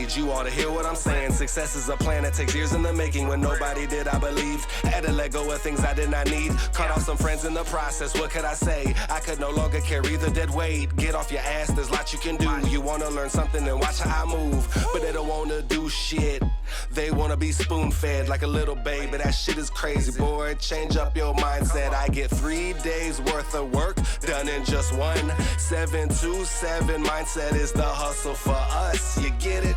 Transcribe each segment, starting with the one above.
stage. You ought to hear what I'm saying. Success is a plan that takes years in the making. When nobody did, I believed. Had to let go of things I did not need. Cut off some friends in the process. What could I say? I could no longer carry the dead weight. Get off your ass, there's lots you can do. You wanna learn something and watch how I move, but they don't wanna do shit. They wanna be spoon-fed like a little baby. That shit is crazy, boy. Change up your mindset. I get 3 days worth of work done in just one. 727 mindset is the hustle for us. You get it?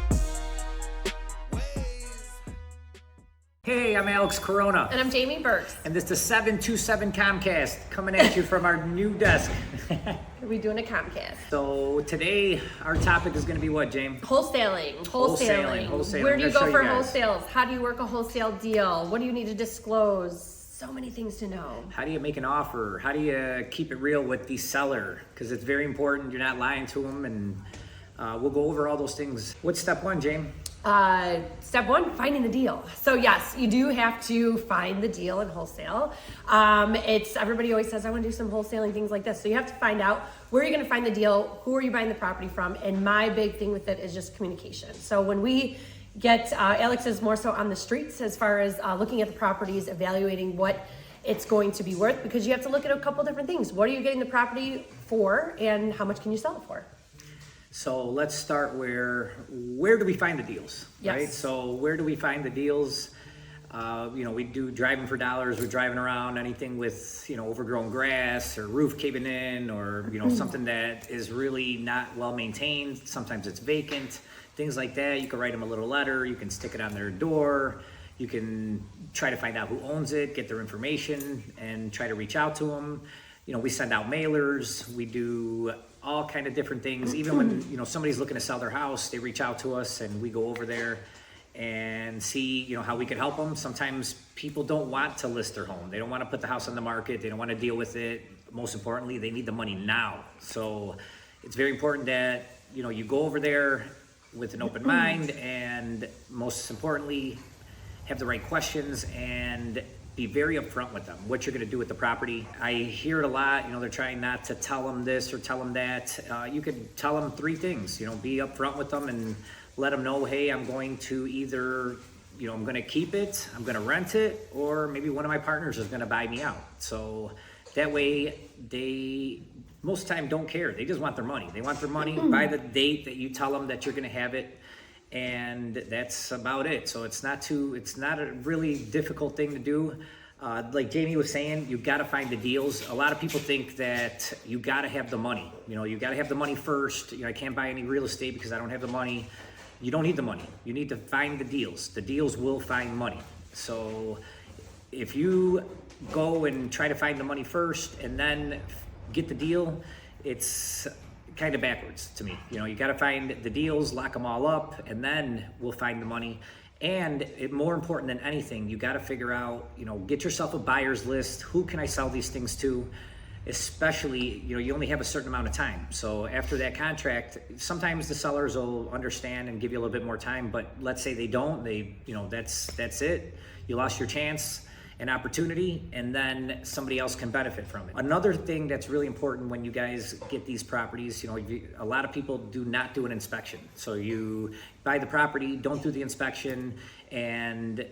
Hey, I'm Alex Corona. And I'm Jamie Burks. And this is the 727 Comcast coming at you from our new desk. Are we doing a Comcast? So today our topic is going to be what, James? Wholesaling. Wholesaling. Where do you go for wholesales? How do you work a wholesale deal? What do you need to disclose? So many things to know. How do you make an offer? How do you keep it real with the seller? Because it's very important you're not lying to them, and we'll go over all those things. What's step one, James? Step one, finding the deal. So yes, you do have to find the deal in wholesale. Everybody always says, I want to do some wholesaling, things like this. So you have to find out where you're going to find the deal, who are you buying the property from, and my big thing with it is just communication. So when we get, Alex is more so on the streets as far as looking at the properties, evaluating what it's going to be worth, because you have to look at a couple different things. What are you getting the property for, and how much can you sell it for? So let's start where do we find the deals, yes. Right? So where do we find the deals? We do driving for dollars. We're driving around anything with, overgrown grass or roof caving in, or, something that is really not well maintained. Sometimes it's vacant, things like that. You can write them a little letter. You can stick it on their door. You can try to find out who owns it, get their information, and try to reach out to them. We send out mailers. We do all kind of different things. Even when, somebody's looking to sell their house, they reach out to us and we go over there and see, how we can help them. Sometimes people don't want to list their home. They don't want to put the house on the market. They don't want to deal with it. Most importantly, they need the money now. So it's very important that, you go over there with an open mind, and most importantly, have the right questions and be very upfront with them, what you're going to do with the property. I hear it a lot, they're trying not to tell them this or tell them that. You could tell them 3 things, be upfront with them and let them know, hey, I'm going to either, I'm going to keep it, I'm going to rent it, or maybe one of my partners is going to buy me out. So that way they most of the time don't care. They just want their money. They want their money by the date that you tell them that you're going to have it. And that's about it. So it's not a really difficult thing to do. Like Jamie was saying, you got to find the deals. A lot of people think that you got to have the money. You got to have the money first. I can't buy any real estate because I don't have the money. You don't need the money. You need to find the deals. The deals will find money. So if you go and try to find the money first and then get the deal, it's kind of backwards to me. You got to find the deals, lock them all up, and then we'll find the money. And more important than anything, you got to figure out, get yourself a buyer's list. Who can I sell these things to? Especially, you only have a certain amount of time. So after that contract, sometimes the sellers will understand and give you a little bit more time, but let's say they don't, that's it. You lost your chance, an opportunity, and then somebody else can benefit from it. Another thing that's really important when you guys get these properties, a lot of people do not do an inspection. So you buy the property, don't do the inspection, and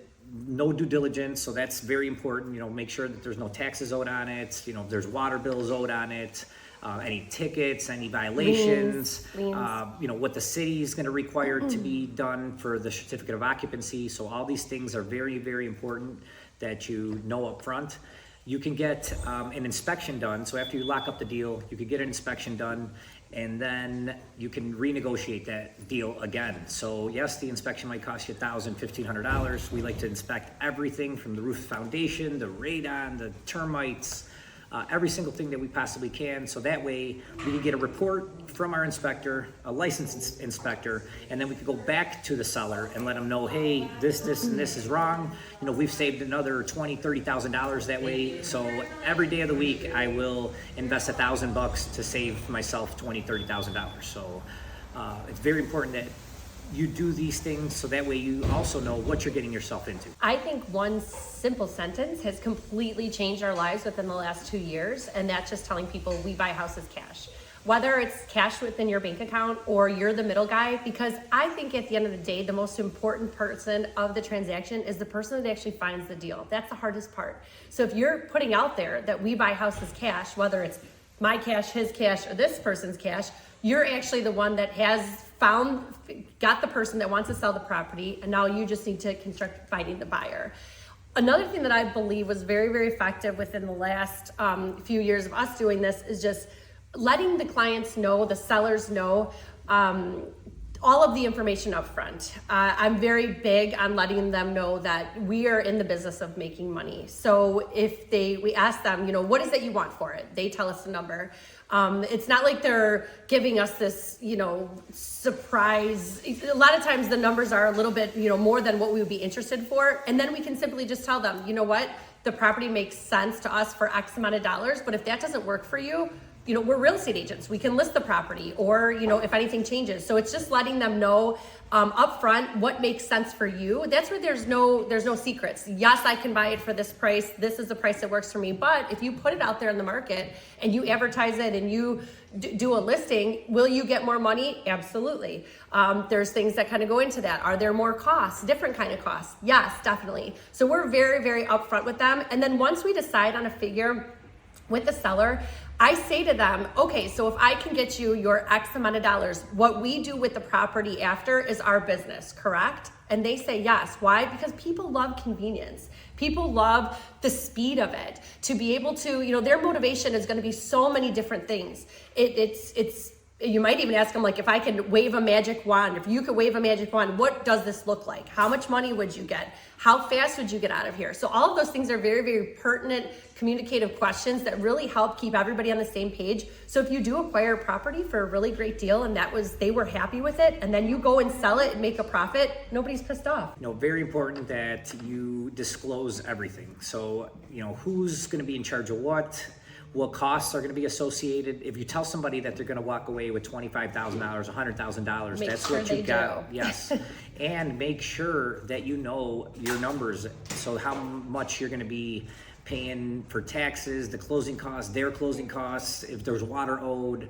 no due diligence. So that's very important. Make sure that there's no taxes owed on it. There's water bills owed on it. Any tickets, any violations, liens. What the city is going to require to be done for the certificate of occupancy. So all these things are very, very important that you know up front. You can get an inspection done. So after you lock up the deal, you could get an inspection done, and then you can renegotiate that deal again. So yes, the inspection might cost you $1,000, $1,500. We like to inspect everything from the roof foundation, the radon, the termites, every single thing that we possibly can. So that way we can get a report from our inspector, a licensed inspector, and then we can go back to the seller and let them know, hey, this, and this is wrong. We've saved another $20,000, $30,000 that way. So every day of the week, I will invest $1,000 to save myself $20,000, $30,000. So it's very important that you do these things so that way you also know what you're getting yourself into. I think one simple sentence has completely changed our lives within the last 2 years, and that's just telling people we buy houses cash. whether it's cash within your bank account or you're the middle guy, because I think at the end of the day, the most important person of the transaction is the person that actually finds the deal. That's the hardest part. So if you're putting out there that we buy houses cash, whether it's my cash, his cash, or this person's cash, you're actually the one that has got the person that wants to sell the property, and now you just need to construct finding the buyer. Another thing that I believe was very, very effective within the last few years of us doing this is just letting the clients know, the sellers know, all of the information up front. I'm very big on letting them know that we are in the business of making money. So if we ask them, what is it you want for it? They tell us the number. It's not like they're giving us this, surprise. A lot of times the numbers are a little bit, more than what we would be interested for. And then we can simply just tell them, you know what? The property makes sense to us for X amount of dollars, but if that doesn't work for you, we're real estate agents. We can list the property or, if anything changes. So it's just letting them know upfront what makes sense for you. That's where there's no secrets. Yes, I can buy it for this price. This is the price that works for me. But if you put it out there in the market and you advertise it and you do a listing, will you get more money? Absolutely. There's things that kind of go into that. Are there more costs, different kind of costs? Yes, definitely. So we're very, very upfront with them. And then once we decide on a figure with the seller, I say to them, okay, so if I can get you your X amount of dollars, what we do with the property after is our business, correct? And they say yes. Why? Because people love convenience. People love the speed of it. To be able to, their motivation is going to be so many different things. It's you might even ask them, like, if I can wave a magic wand, if you could wave a magic wand, what does this look like? How much money would you get? How fast would you get out of here? So all of those things are very, very pertinent communicative questions that really help keep everybody on the same page. So if you do acquire a property for a really great deal and they were happy with it, and then you go and sell it and make a profit, nobody's pissed off. Very important that you disclose everything. So, who's going to be in charge of what costs are going to be associated. If you tell somebody that they're going to walk away with $25,000, $100,000, that's sure what you got. Yes. And make sure that you know your numbers. So how much you're going to be paying for taxes, the closing costs, their closing costs, if there's water owed.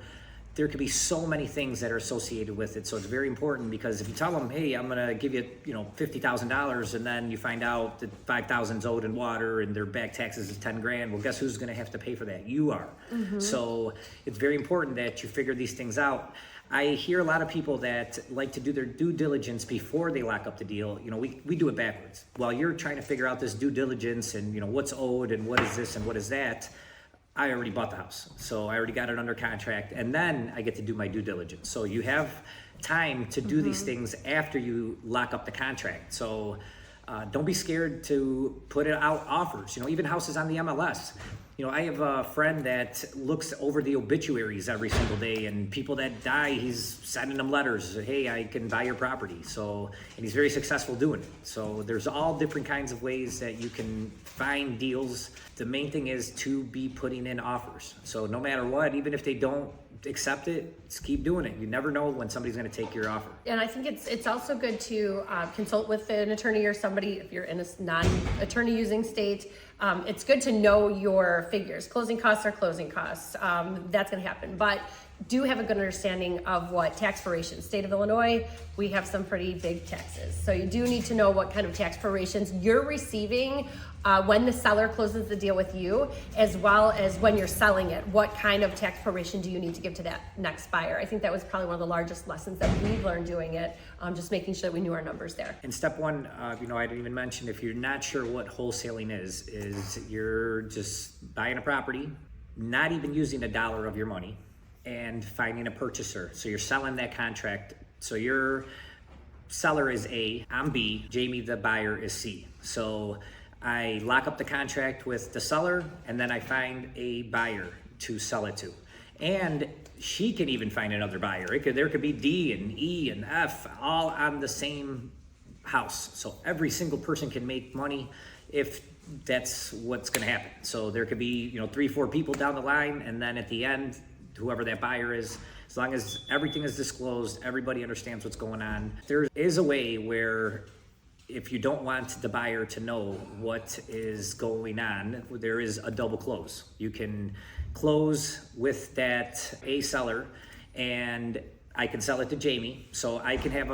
There could be so many things that are associated with it. So it's very important, because if you tell them, hey, I'm going to give you, $50,000, and then you find out that $5,000 is owed in water and their back taxes is $10,000, well, guess who's going to have to pay for that? You are. Mm-hmm. So it's very important that you figure these things out. I hear a lot of people that like to do their due diligence before they lock up the deal. We do it backwards. While you're trying to figure out this due diligence and, what's owed and what is this and what is that, I already bought the house, so I already got it under contract, and then I get to do my due diligence. So you have time to do these things after you lock up the contract. So don't be scared to put it out offers. Even houses on the MLS. I have a friend that looks over the obituaries every single day, and people that die, he's sending them letters. Hey, I can buy your property. So, and he's very successful doing it. So there's all different kinds of ways that you can find deals. The main thing is to be putting in offers. So no matter what, even if they don't accept it, just keep doing it. You never know when somebody's going to take your offer. And I think it's also good to consult with an attorney or somebody if you're in a non-attorney using state. It's good to know your figures. Closing costs are closing costs. That's going to happen. But do have a good understanding of what tax proration. State of Illinois, we have some pretty big taxes. So you do need to know what kind of tax prorations you're receiving when the seller closes the deal with you, as well as when you're selling it. What kind of tax proration do you need to give to that next buyer? I think that was probably one of the largest lessons that we've learned doing it, just making sure that we knew our numbers there. And step one, I didn't even mention, if you're not sure what wholesaling is you're just buying a property, not even using $1 of your money, and finding a purchaser. So you're selling that contract. So your seller is A, I'm B, Jamie the buyer is C. So I lock up the contract with the seller, and then I find a buyer to sell it to. And she can even find another buyer. There could be D and E and F all on the same house. So every single person can make money if that's what's going to happen. So there could be 3-4 people down the line, and then at the end, whoever that buyer is, as long as everything is disclosed, everybody understands what's going on. There is a way where if you don't want the buyer to know what is going on, there is a double close. You can close with that A seller, and I can sell it to Jamie. So I can have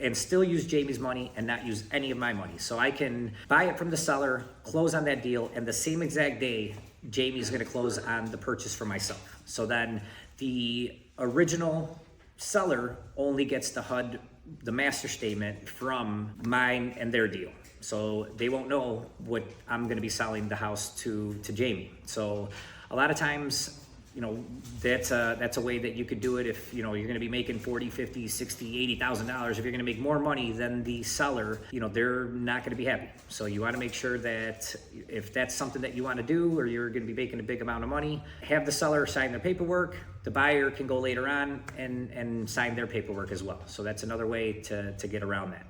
and still use Jamie's money and not use any of my money. So I can buy it from the seller, close on that deal, and the same exact day, Jamie's gonna close on the purchase for myself. So then the original seller only gets the HUD, the master statement from mine and their deal. So they won't know what I'm gonna be selling the house to Jamie. So a lot of times, that's a way that you could do it if, you're going to be making $40, $50, $60, $80,000. If you're going to make more money than the seller, they're not going to be happy. So you want to make sure that if that's something that you want to do, or you're going to be making a big amount of money, have the seller sign their paperwork. The buyer can go later on and sign their paperwork as well. So that's another way to get around that.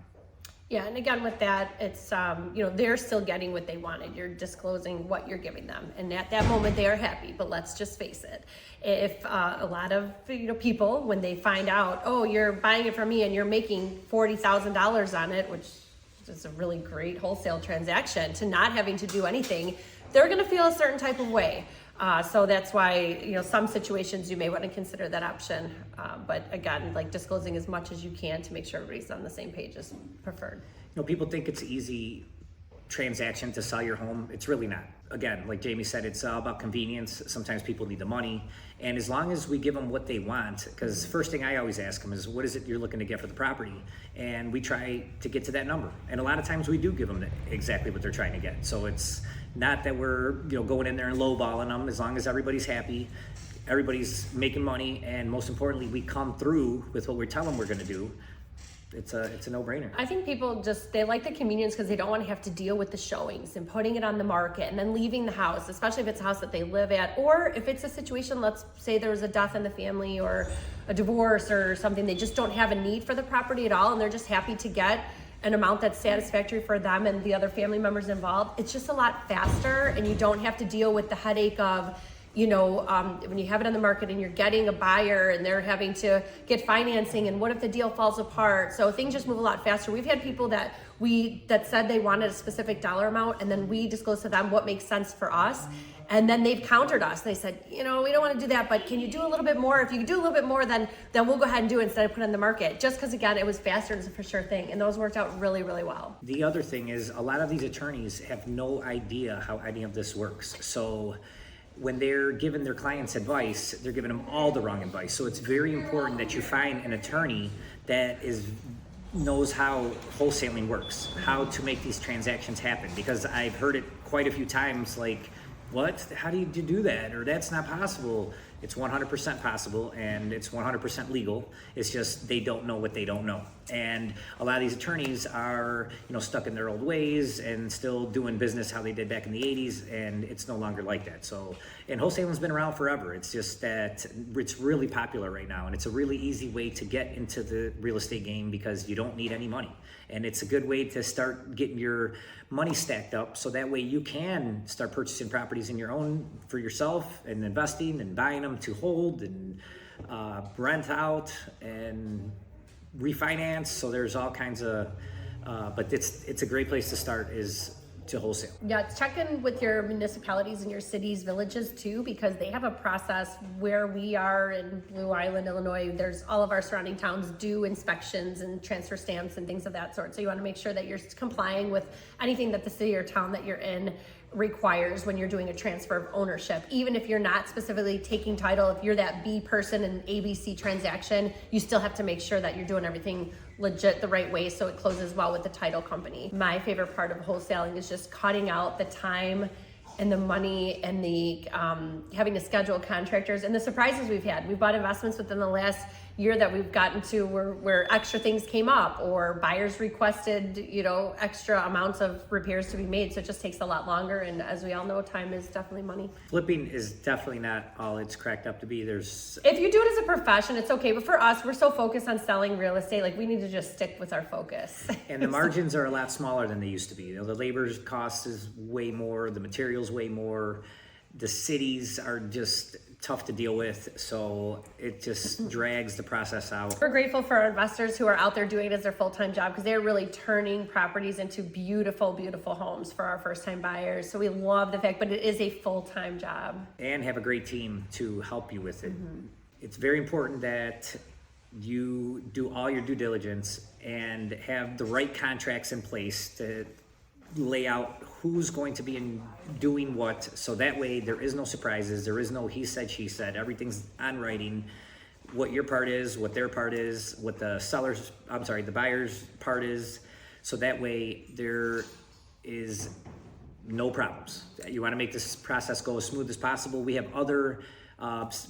Yeah, and again with that, it's they're still getting what they wanted. You're disclosing what you're giving them, and at that moment they are happy. But let's just face it: if a lot of people, when they find out, oh, you're buying it from me and you're making $40,000 on it, which is a really great wholesale transaction, to not having to do anything, they're going to feel a certain type of way. So that's why, some situations you may want to consider that option. But again, like disclosing as much as you can to make sure everybody's on the same page is preferred. People think it's an easy transaction to sell your home. It's really not. Again, like Jamie said, it's all about convenience. Sometimes people need the money. And as long as we give them what they want, because first thing I always ask them is, what is it you're looking to get for the property? And we try to get to that number. And a lot of times we do give them exactly what they're trying to get. So it's not that we're going in there and lowballing them. As long as everybody's happy, everybody's making money, and most importantly, we come through with what we tell them we're going to do. It's a no-brainer. I think people they like the convenience because they don't want to have to deal with the showings and putting it on the market and then leaving the house, especially if it's a house that they live at, or if it's a situation, let's say there was a death in the family or a divorce or something, they just don't have a need for the property at all, and they're just happy to get an amount that's satisfactory for them and the other family members involved. It's just a lot faster, and you don't have to deal with the headache of when you have it on the market and you're getting a buyer and they're having to get financing, and what if the deal falls apart? So things just move a lot faster. We've had people that said they wanted a specific dollar amount, and then we disclosed to them what makes sense for us. And then they've countered us. They said, we don't want to do that, but can you do a little bit more? If you do a little bit more, then we'll go ahead and do it instead of put it on the market. Just because, again, it was faster and it's a for sure thing. And those worked out really, really well. The other thing is, a lot of these attorneys have no idea how any of this works. So when they're giving their clients advice, they're giving them all the wrong advice. So it's very important that you find an attorney that knows how wholesaling works, how to make these transactions happen. Because I've heard it quite a few times, like, what? How do you do that? Or that's not possible. It's 100% possible, and it's 100% legal. It's just they don't know what they don't know. And a lot of these attorneys are, stuck in their old ways and still doing business how they did back in the 80s, and it's no longer like that. So, and wholesaling's been around forever. It's just that it's really popular right now, and it's a really easy way to get into the real estate game because you don't need any money. And it's a good way to start getting your money stacked up, so that way you can start purchasing properties in your own for yourself and investing and buying them to hold and rent out and refinance. So there's all kinds of, but it's a great place to start is to wholesale. Yeah, check in with your municipalities and your cities, villages too, because they have a process. Where we are in Blue Island, Illinois, there's all of our surrounding towns do inspections and transfer stamps and things of that sort. So you want to make sure that you're complying with anything that the city or town that you're in requires when you're doing a transfer of ownership. Even if you're not specifically taking title, if you're that B person in ABC transaction, you still have to make sure that you're doing everything legit the right way so it closes well with the title company. My favorite part of wholesaling is just cutting out the time and the money and the having to schedule contractors and the surprises we've had. We've bought investments within the last year that we've gotten to where extra things came up, or buyers requested, extra amounts of repairs to be made. So it just takes a lot longer. And as we all know, time is definitely money. Flipping is definitely not all it's cracked up to be. If you do it as a profession, it's okay. But for us, we're so focused on selling real estate, like we need to just stick with our focus. And the margins are a lot smaller than they used to be. The labor cost is way more, the materials way more. The cities are just tough to deal with, so it just drags the process out. We're grateful for our investors who are out there doing it as their full-time job, because they're really turning properties into beautiful, beautiful homes for our first-time buyers. So we love the fact, but it is a full-time job. And have a great team to help you with it. It's very important that you do all your due diligence and have the right contracts in place to lay out who's going to be doing what, so that way there is no surprises, there is no he said, she said, everything's on writing, what your part is, what their part is, what the buyer's part is, so that way there is no problems. You want to make this process go as smooth as possible. We have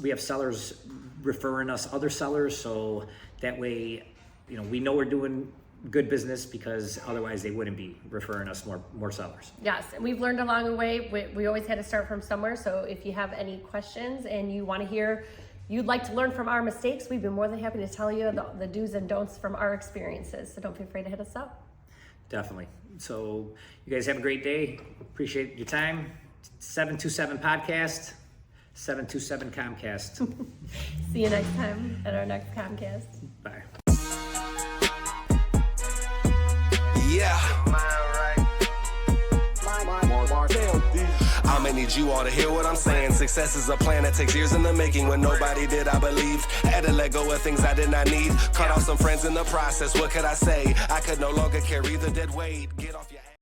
we have sellers referring us other sellers, so that way, we know we're doing good business, because otherwise they wouldn't be referring us more sellers. Yes, and we've learned along the way. We always had to start from somewhere. So if you have any questions and you want to hear, you'd like to learn from our mistakes, we've been more than happy to tell you the do's and don'ts from our experiences. So don't be afraid to hit us up. Definitely. So you guys have a great day. Appreciate your time. 727 podcast, 727 Comcast. See you next time at our next Comcast. Bye. Yeah. I'ma need you all to hear what I'm saying. Success is a plan that takes years in the making. When nobody did, I believed. Had to let go of things I did not need. Cut off some friends in the process. What could I say? I could no longer carry the dead weight. Get off your